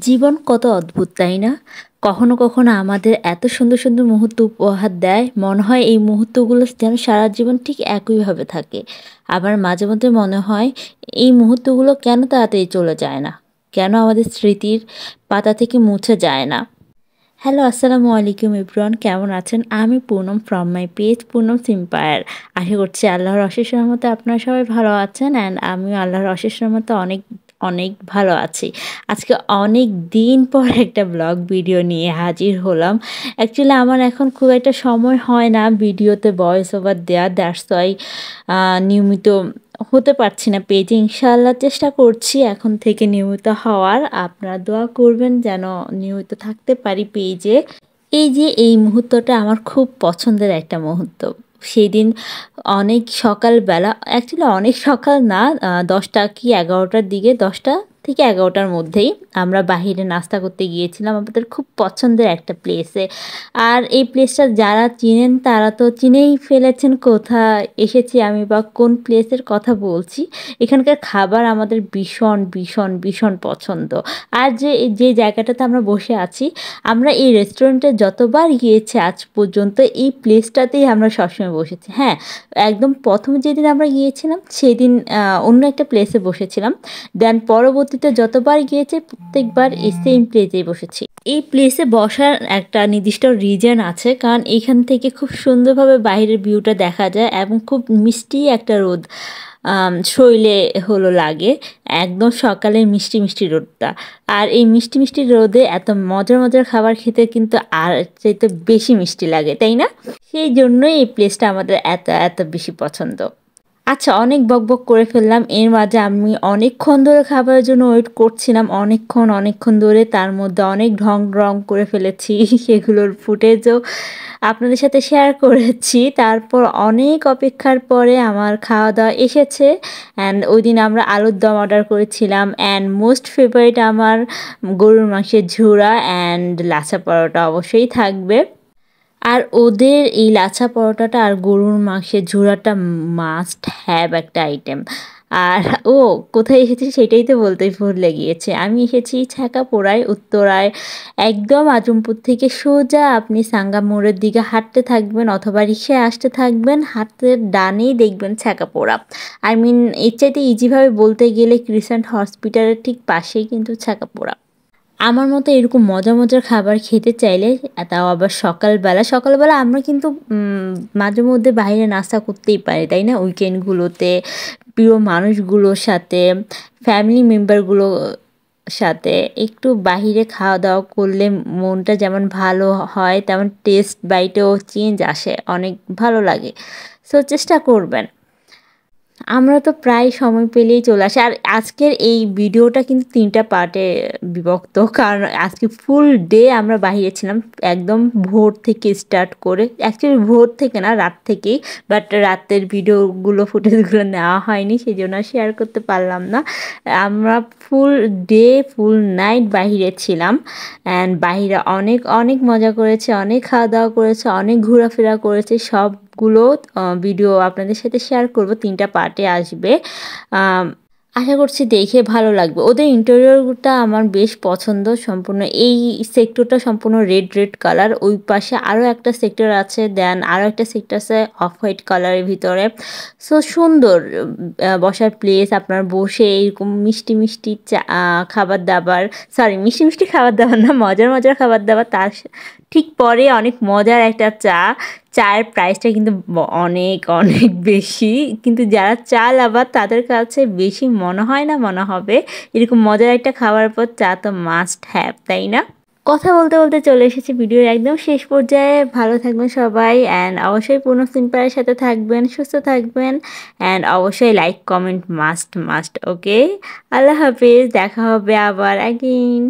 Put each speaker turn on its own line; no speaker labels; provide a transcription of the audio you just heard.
জীবন কত অদ্ভুত তাই না? কখনো কখনো আমাদের এত সুন্দর সুন্দর মুহূর্ত উপহার দেয়, মনে হয় এই মুহূর্তগুলো যেন সারা জীবন ঠিক একইভাবে থাকে। আবার মাঝে মধ্যে মনে হয় এই মুহূর্তগুলো কেন তাড়াতাড়ি চলে যায় না, কেন আমাদের স্মৃতির পাতা থেকে মুছে যায় না। হ্যালো, আসসালামু আলাইকুম এভরিওয়ান, কেমন আছেন? আমি Poonam from my page Poonam সিম্পায়ার। আশা করছি আল্লাহর অশেষ রহমতে আপনারা সবাই ভালো আছেন, অ্যান্ড আমিও আল্লাহর অশেষ রহমতে অনেক অনেক ভালো আছি। আজকে অনেক দিন পর একটা ব্লগ ভিডিও নিয়ে হাজির হলাম। অ্যাকচুয়ালি আমার এখন খুব একটা সময় হয় না ভিডিওতে ভয়েস ওভার দেওয়া, দ্যাটস ওয়াই নিয়মিত হতে পারছি না পেজে। ইনশাআল্লাহ চেষ্টা করছি এখন থেকে নিয়মিত হওয়ার। আপনারা দোয়া করবেন যেন নিয়মিত থাকতে পারি পেজে। এই যে এই মুহূর্তটা আমার খুব পছন্দের একটা মুহূর্ত। সেই দিন অনেক সকালবেলা, অ্যাকচুয়ালি অনেক সকাল না, 10টা কি 11টার দিকে, 10টা থেকে 11টার মধ্যেই আমরা বাহিরে নাস্তা করতে গিয়েছিলাম আমাদের খুব পছন্দের একটা প্লেসে। আর এই প্লেসটা যারা চিনেন তারা তো চিনেই ফেলেছেন কোথায় এসেছি আমি বা কোন প্লেসের কথা বলছি। এখানকার খাবার আমাদের ভীষণ ভীষণ ভীষণ পছন্দ। আর যে যে জায়গাটাতে আমরা বসে আছি, আমরা এই রেস্টুরেন্টে যতবার গিয়েছি আজ পর্যন্ত এই প্লেসটাতেই আমরা সবসময় বসেছি। হ্যাঁ, একদম প্রথম যেদিন আমরা গিয়েছিলাম সেদিন অন্য একটা প্লেসে বসেছিলাম। দেন পরবর্তীতে যতবার গিয়েছি প্রত্যেকবার এই সেম প্লেসেই বসেছি। এই প্লেসে বসার একটা নির্দিষ্ট রিজন আছে, কারণ এইখান থেকে খুব সুন্দরভাবে বাইরের ভিউটা দেখা যায় এবং খুব মিষ্টি একটা রোদ শরীরে হলো লাগে, একদম সকালে মিষ্টি মিষ্টি রোদটা। আর এই মিষ্টি মিষ্টি রোদে এত মজার মজার খাবার খেতে কিন্তু আর চাইতে বেশি মিষ্টি লাগে, তাই না? সেই জন্যই এই প্লেসটা আমাদের এত এত বেশি পছন্দ। আচ্ছা, অনেক বকবক করে ফেললাম। এর মাঝে আমি অনেকক্ষণ ধরে খাবারের জন্য ওয়েট করছিলাম, অনেকক্ষণ ধরে। তার মধ্যে অনেক ঢং রং করে ফেলেছি সেগুলোর ফুটেজও আপনাদের সাথে শেয়ার করেছি। তারপর অনেক অপেক্ষার পরে আমার খাওয়া দাওয়া এসেছে। অ্যান্ড ওই দিন আমরা আলুর দম অর্ডার করেছিলাম, অ্যান্ড মোস্ট ফেভারিট আমার গরুর মাংসের ঝুড়া অ্যান্ড লাচ্ছা পরোটা অবশ্যই থাকবে। আর ওদের এই লাচ্ছা পরোটাটা আর গরুর মাংসের ঝুড়াটা মাস্ট হ্যাভ একটা আইটেম। আর কোথায় এসেছি সেটাই তো বলতেই ভুলে গিয়েছে। আমি এসেছি ছ্যাঁকাপোড়ায়, উত্তরায়, একদম আজমপুর থেকে সোজা আপনি সাঙ্গা মোড়ের দিকে হাঁটতে থাকবেন অথবা রিক্সায় আসতে থাকবেন, হাতের ডানেই দেখবেন ছ্যাঁকাপোড়া। আই মিন এর চাইতে ইজিভাবে বলতে গেলে ক্রিসেন্ট হসপিটালের ঠিক পাশেই কিন্তু ছ্যাঁকাপোড়া। আমার মতো এরকম মজার মজার খাবার খেতে চাইলে, তাও আবার সকালবেলা আমরা কিন্তু মাঝে মধ্যে বাইরে নাস্তা করতেই পারি, তাই না? উইকেন্ডগুলোতে প্রিয় মানুষগুলোর সাথে, ফ্যামিলি মেম্বারগুলোর সাথে একটু বাহিরে খাওয়া দাওয়া করলে মনটা যেমন ভালো হয়, তেমন টেস্ট বাইটেও চেঞ্জ আসে, অনেক ভালো লাগে। সো চেষ্টা করবেন। আমরা তো প্রায় সময় পেলেই চলে আসি। আর আজকের এই ভিডিওটা কিন্তু 3টা পার্টে বিভক্ত, কারণ আজকে ফুল ডে আমরা বাহিরে ছিলাম, একদম ভোর থেকে স্টার্ট করে, অ্যাকচুয়ালি ভোর থেকে না, রাত থেকেই। বাট রাতের ভিডিওগুলো ফুটেজগুলো নেওয়া হয়নি, সেই জন্য শেয়ার করতে পারলাম না। আমরা ফুল ডে ফুল নাইট বাহিরে ছিলাম, অ্যান্ড বাহিরে অনেক অনেক মজা করেছে, অনেক খাওয়া দাওয়া করেছে, অনেক ঘোরাফেরা করেছে। সবগুলো ভিডিও আপনাদের সাথে শেয়ার করব, 3টা পার্টে আসবে। আশা করছি দেখে ভালো লাগবে। ওদের ইন্টেরিয়রটা আমার বেশ পছন্দ। সম্পূর্ণ এই সেক্টরটা সম্পূর্ণ রেড রেড কালার, ওই পাশে আরও একটা সেক্টর আছে, দেন আরও একটা সেক্টর আছে অফ হোয়াইট কালারের ভিতরে। সো সুন্দর বসার প্লেস, আপনার বসে এরকম মিষ্টি মিষ্টি চা খাবার দাবার, সরি মিষ্টি মিষ্টি খাবার দাবার না, মজার মজার খাবার দাবার, তার ঠিক পরে অনেক মজার একটা চায়ের প্রাইসটা কিন্তু অনেক অনেক বেশি, কিন্তু যারা চা লাভার তাদের কাছে বেশি মনে হয় না, মনে হবে। এরকম মজার একটা খাওয়ার পর চা তো মাস্ট হ্যাভ, তাই না? কথা বলতে বলতে চলে এসেছি ভিডিওর একদম শেষ পর্যায়ে। ভালো থাকবেন সবাই, অ্যান্ড অবশ্যই পুনঃ সিম্পায়ের সাথে থাকবেন, সুস্থ থাকবেন, অ্যান্ড অবশ্যই লাইক কমেন্ট মাস্ট মাস্ট। ওকে, আল্লাহ হাফিজ, দেখা হবে আবার একদিন।